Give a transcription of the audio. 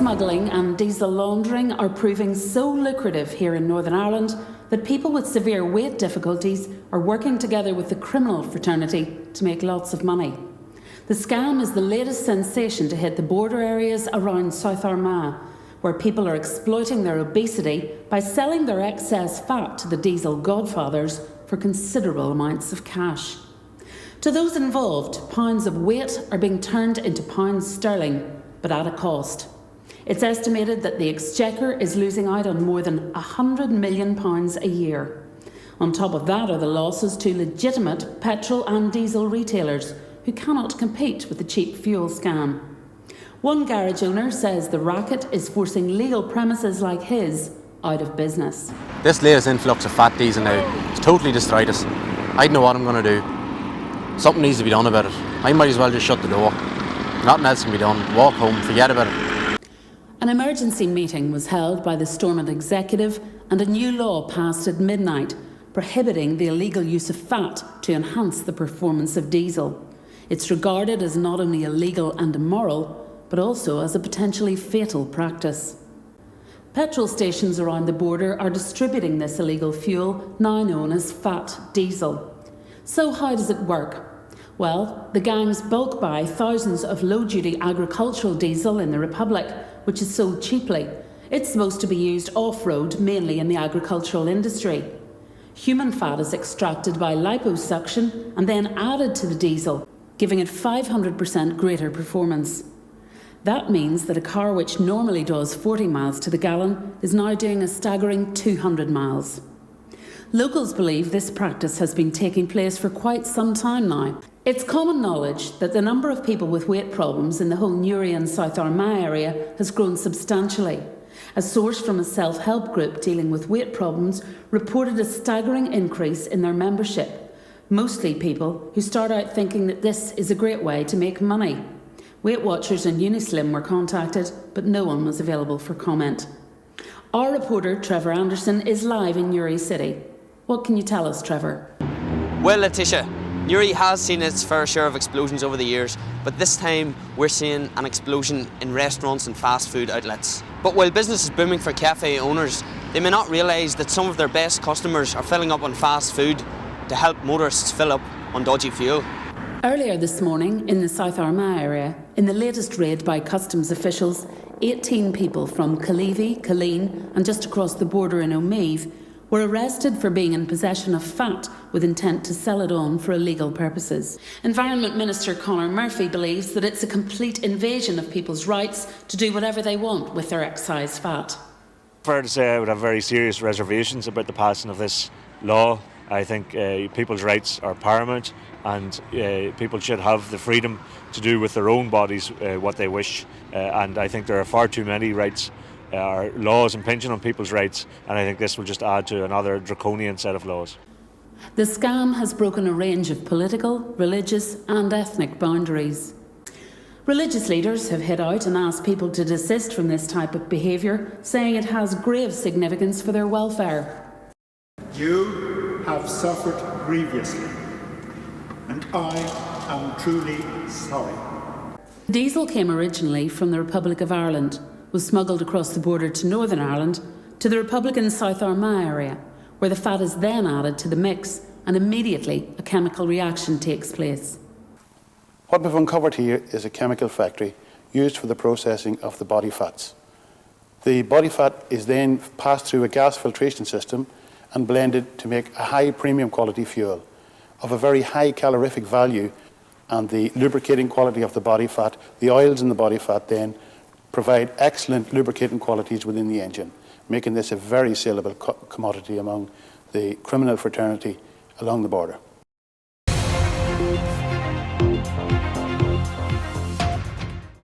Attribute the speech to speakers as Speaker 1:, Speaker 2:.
Speaker 1: smuggling and diesel laundering are proving so lucrative here in Northern Ireland that people with severe weight difficulties are working together with the criminal fraternity to make lots of money. The scam is the latest sensation to hit the border areas around South Armagh, where people are exploiting their obesity by selling their excess fat to the diesel godfathers for considerable amounts of cash. To those involved, pounds of weight are being turned into pounds sterling, but at a cost. It's estimated that the Exchequer is losing out on more than £100 million a year. On top of that are the losses to legitimate petrol and diesel retailers who cannot compete with the cheap fuel scam. One garage owner says the racket is forcing legal premises like his out of business.
Speaker 2: This latest influx of fat diesel now has totally destroyed us. I don't know what I'm going to do. Something needs to be done about it. I might as well just shut the door. Nothing else can be done. Walk home, forget about it.
Speaker 1: An emergency meeting was held by the Stormont Executive and a new law passed at midnight prohibiting the illegal use of fat to enhance the performance of diesel. It's regarded as not only illegal and immoral, but also as a potentially fatal practice. Petrol stations around the border are distributing this illegal fuel, now known as fat diesel. So how does it work? Well, the gangs bulk buy thousands of low-duty agricultural diesel in the Republic, which is sold cheaply. It's supposed to be used off-road, mainly in the agricultural industry. Human fat is extracted by liposuction and then added to the diesel, giving it 500% greater performance. That means that a car which normally does 40 miles to the gallon is now doing a staggering 200 miles. Locals believe this practice has been taking place for quite some time now. It's common knowledge that the number of people with weight problems in the whole Newry and South Armagh area has grown substantially. A source from a self-help group dealing with weight problems reported a staggering increase in their membership. Mostly people who start out thinking that this is a great way to make money. Weight Watchers and Unislim were contacted, but no one was available for comment. Our reporter Trevor Anderson is live in Newry City. What can you tell us, Trevor?
Speaker 3: Well, Letitia, Newry has seen its fair share of explosions over the years, but this time we're seeing an explosion in restaurants and fast food outlets. But while business is booming for cafe owners, they may not realise that some of their best customers are filling up on fast food to help motorists fill up on dodgy fuel.
Speaker 1: Earlier this morning, in the South Armagh area, in the latest raid by customs officials, 18 people from Killeavy, Killeen and just across the border in Omeath were arrested for being in possession of fat with intent to sell it on for illegal purposes. Environment Minister Conor Murphy believes that it's a complete invasion of people's rights to do whatever they want with their excise fat.
Speaker 4: Fair to say I would have very serious reservations about the passing of this law. I think people's rights are paramount and people should have the freedom to do with their own bodies what they wish. And I think there are far too many rights or laws impinging on people's rights, and I think this will just add to another draconian set of laws.
Speaker 1: The scam has broken a range of political, religious and ethnic boundaries. Religious leaders have hit out and asked people to desist from this type of behaviour, saying it has grave significance for their welfare.
Speaker 5: You have suffered grievously, and I am truly sorry.
Speaker 1: Diesel came originally from the Republic of Ireland, was smuggled across the border to Northern Ireland, to the Republican South Armagh area, where the fat is then added to the mix and immediately a chemical reaction takes place.
Speaker 6: What we've uncovered here is a chemical factory used for the processing of the body fats. The body fat is then passed through a gas filtration system and blended to make a high premium quality fuel of a very high calorific value, and the lubricating quality of the body fat, the oils in the body fat then provide excellent lubricating qualities within the engine, making this a very saleable commodity among the criminal fraternity along the border.